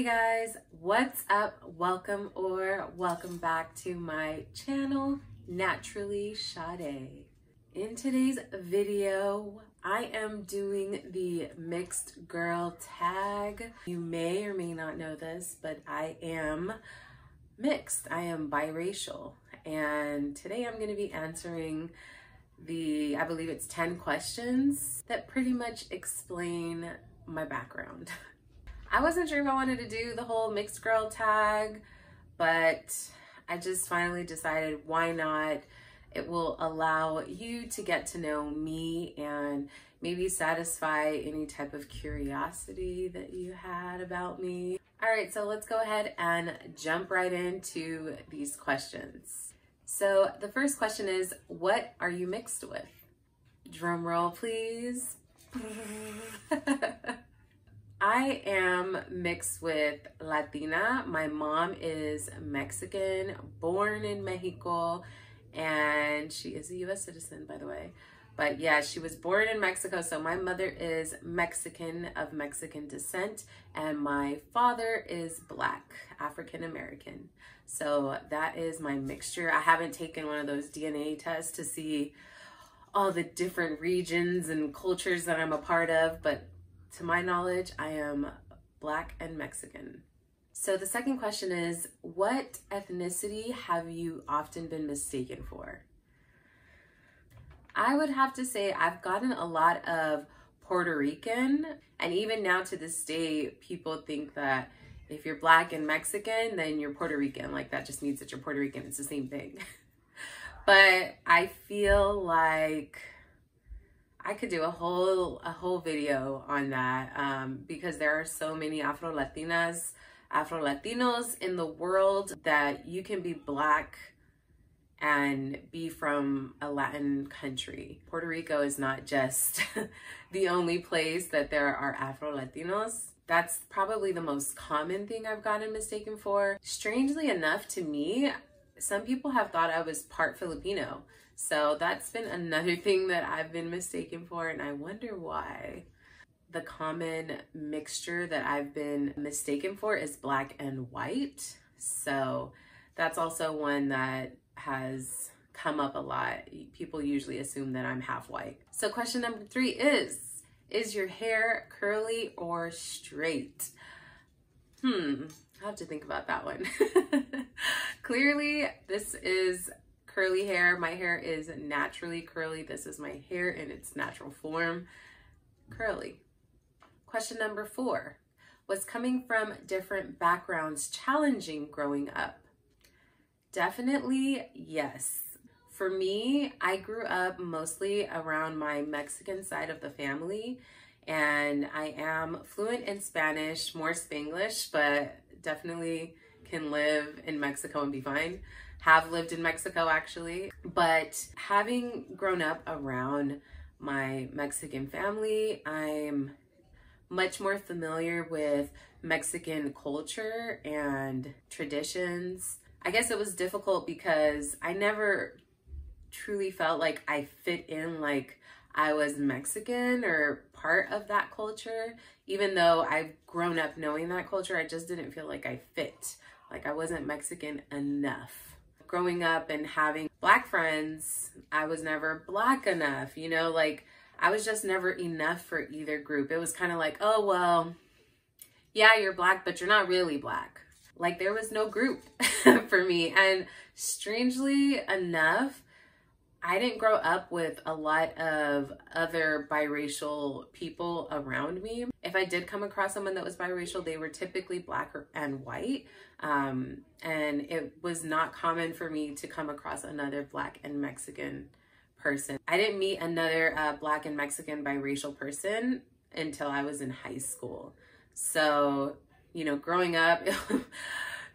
guys, what's up? Welcome back to my channel, Naturally Sade. In today's video, I am doing the mixed girl tag. You may or may not know this, but I am mixed. I am biracial. And today I'm going to be answering I believe it's 10 questions that pretty much explain my background. I wasn't sure if I wanted to do the whole mixed girl tag, but I just finally decided why not. It will allow you to get to know me and maybe satisfy any type of curiosity that you had about me. All right, so let's go ahead and jump right into these questions. So the first question is, what are you mixed with? Drum roll, please. I am mixed with Latina. My mom is Mexican, born in Mexico, and she is a US citizen, by the way. But yeah, she was born in Mexico, so my mother is Mexican, of Mexican descent, and my father is Black, African American. So that is my mixture. I haven't taken one of those DNA tests to see all the different regions and cultures that I'm a part of, but to my knowledge, I am Black and Mexican. So the second question is, what ethnicity have you often been mistaken for? I would have to say I've gotten a lot of Puerto Rican, and even now to this day, people think that if you're Black and Mexican, then you're Puerto Rican. Like, that just means that you're Puerto Rican. It's the same thing. But I feel like I could do a whole video on that because there are so many Afro-Latinos in the world that you can be Black and be from a Latin country. Puerto Rico is not just the only place that there are Afro-Latinos. That's probably the most common thing I've gotten mistaken for. Strangely enough to me, some people have thought I was part Filipino. So that's been another thing that I've been mistaken for, and I wonder why. The common mixture that I've been mistaken for is Black and white. So that's also one that has come up a lot. People usually assume that I'm half white. So question number 3 is your hair curly or straight? I have to think about that one. Clearly, this is curly hair. My hair is naturally curly. This is my hair in its natural form, curly. Question number 4, was coming from different backgrounds challenging growing up? Definitely yes. For me, I grew up mostly around my Mexican side of the family, and I am fluent in Spanish, more Spanglish, but definitely can live in Mexico and be fine. Have lived in Mexico actually, but having grown up around my Mexican family, I'm much more familiar with Mexican culture and traditions. I guess it was difficult because I never truly felt like I fit in, like I was Mexican or part of that culture. Even though I've grown up knowing that culture, I just didn't feel like I fit. Like I wasn't Mexican enough. Growing up and having Black friends, I was never Black enough, you know, like I was just never enough for either group. It was kind of like, oh, well, yeah, you're Black, but you're not really Black. Like there was no group for me. And strangely enough, I didn't grow up with a lot of other biracial people around me. If I did come across someone that was biracial, they were typically Black and white. And it was not common for me to come across another Black and Mexican person. I didn't meet another Black and Mexican biracial person until I was in high school. So, you know, growing up,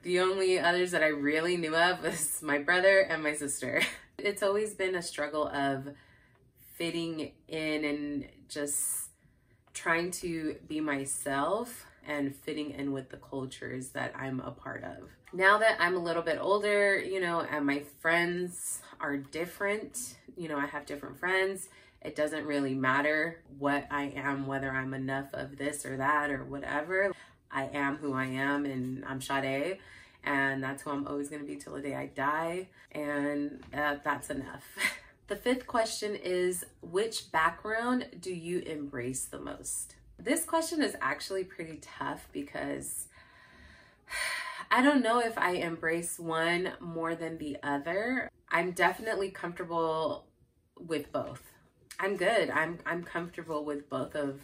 the only others that I really knew of was my brother and my sister. It's always been a struggle of fitting in and just trying to be myself and fitting in with the cultures that I'm a part of. Now that I'm a little bit older, you know, and my friends are different, you know, I have different friends, it doesn't really matter what I am, whether I'm enough of this or that or whatever. I am who I am, and I'm Sade, and that's who I'm always going to be till the day I die, and that's enough. The fifth question is, which background do you embrace the most? This question is actually pretty tough because I don't know if I embrace one more than the other. I'm definitely comfortable with both. I'm good. I'm comfortable with both of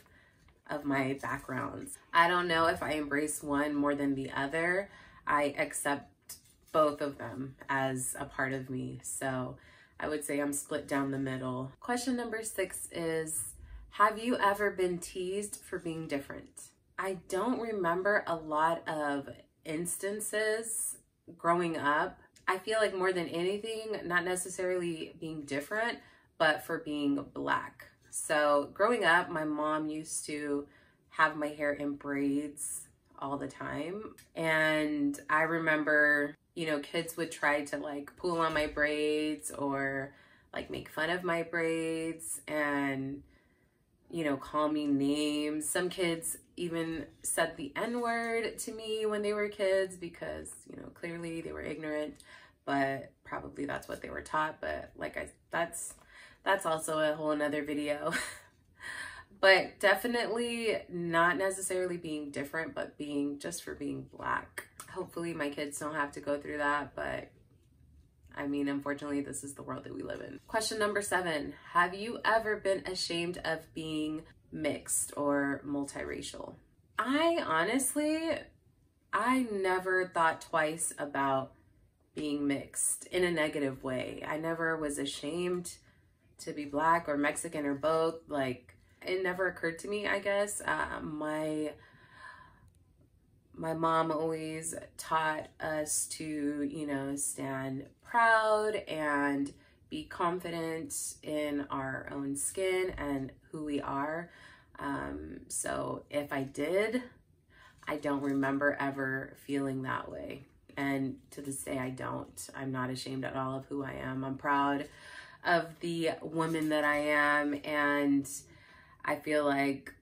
my backgrounds. I don't know if I embrace one more than the other. I accept both of them as a part of me. So I would say I'm split down the middle. Question number 6 is, have you ever been teased for being different? I don't remember a lot of instances growing up. I feel like more than anything, not necessarily being different, but for being Black. So growing up, my mom used to have my hair in braids all the time. And I remember, you know, kids would try to like pull on my braids or like make fun of my braids and, you know, call me names. Some kids even said the N-word to me when they were kids because, you know, clearly they were ignorant, but probably that's what they were taught. But like that's also a whole nother video. But definitely not necessarily being different, but being just for being Black. Hopefully my kids don't have to go through that, but I mean, unfortunately, this is the world that we live in. Question number 7, have you ever been ashamed of being mixed or multiracial? I never thought twice about being mixed in a negative way. I never was ashamed to be Black or Mexican or both. Like, it never occurred to me, I guess. My mom always taught us to, you know, stand proud and be confident in our own skin and who we are. So if I did, I don't remember ever feeling that way. And to this day, I don't. I'm not ashamed at all of who I am. I'm proud of the woman that I am, and I feel like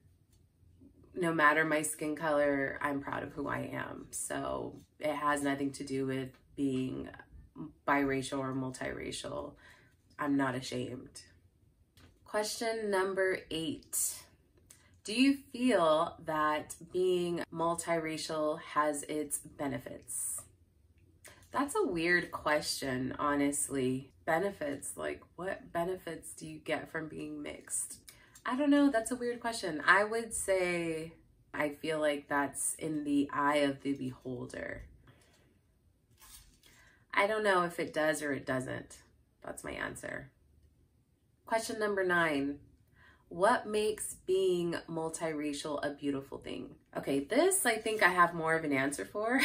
no matter my skin color, I'm proud of who I am. So it has nothing to do with being biracial or multiracial. I'm not ashamed. Question number 8. Do you feel that being multiracial has its benefits? That's a weird question, honestly. Benefits, like what benefits do you get from being mixed? I don't know, that's a weird question. I would say I feel like that's in the eye of the beholder. I don't know if it does or it doesn't. That's my answer. Question number 9. What makes being multiracial a beautiful thing? Okay, this I think I have more of an answer for.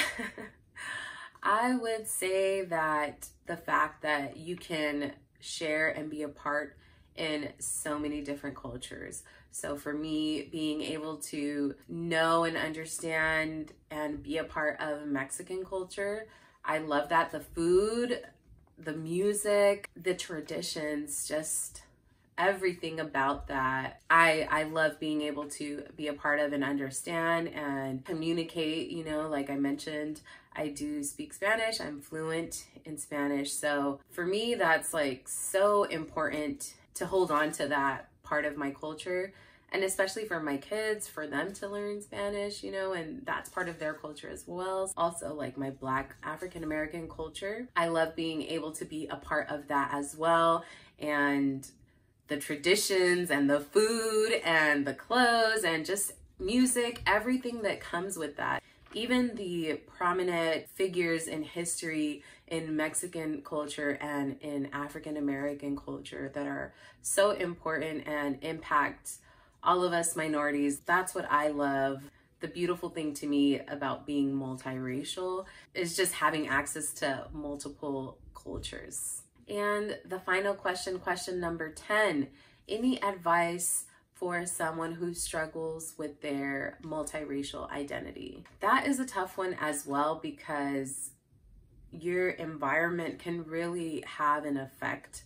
I would say that the fact that you can share and be a part in so many different cultures. So for me, being able to know and understand and be a part of Mexican culture, I love that. The food, the music, the traditions, just everything about that. I love being able to be a part of and understand and communicate. You know, like I mentioned, I do speak Spanish. I'm fluent in Spanish. So for me, that's like so important to hold on to that part of my culture. And especially for my kids, for them to learn Spanish, you know, and that's part of their culture as well. Also, like my Black African-American culture, I love being able to be a part of that as well. And the traditions and the food and the clothes and just music, everything that comes with that. Even the prominent figures in history in Mexican culture and in African-American culture that are so important and impact all of us minorities. That's what I love. The beautiful thing to me about being multiracial is just having access to multiple cultures. And the final question, question number 10, any advice for someone who struggles with their multiracial identity? That is a tough one as well, because your environment can really have an effect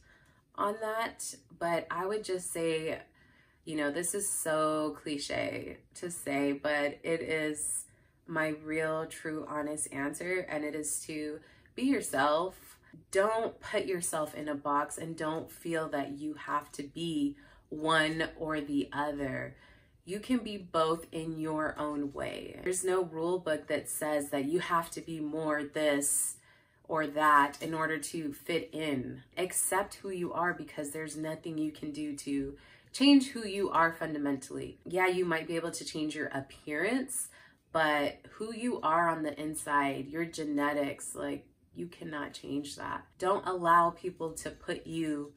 on that. But I would just say, you know, this is so cliche to say, but it is my real, true, honest answer, and it is to be yourself. Don't put yourself in a box and don't feel that you have to be one or the other. You can be both in your own way. There's no rule book that says that you have to be more this or that in order to fit in. Accept who you are, because there's nothing you can do to change who you are fundamentally. Yeah, you might be able to change your appearance, but who you are on the inside, your genetics, like, you cannot change that. Don't allow people to put you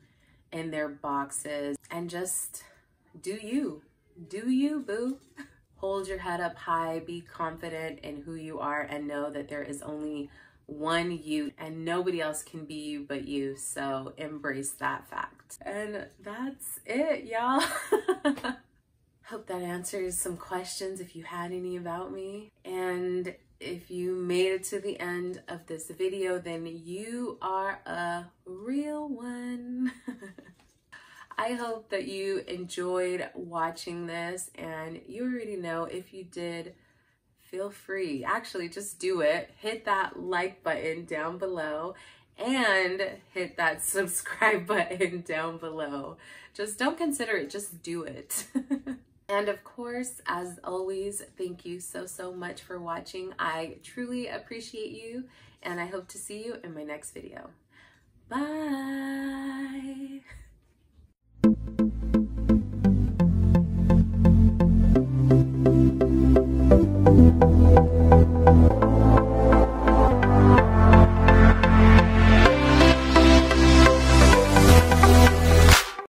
in their boxes, and just do you. Do you, boo. Hold your head up high, be confident in who you are, and know that there is only one you and nobody else can be you but you. So embrace that fact. And that's it, y'all. Hope that answers some questions if you had any about me. And if you made it to the end of this video, then you are a real one. I hope that you enjoyed watching this, and you already know, if you did, feel free. Actually, just do it. Hit that like button down below and hit that subscribe button down below. Just don't consider it, just do it. And of course, as always, thank you so much for watching. I truly appreciate you, and I hope to see you in my next video. Bye.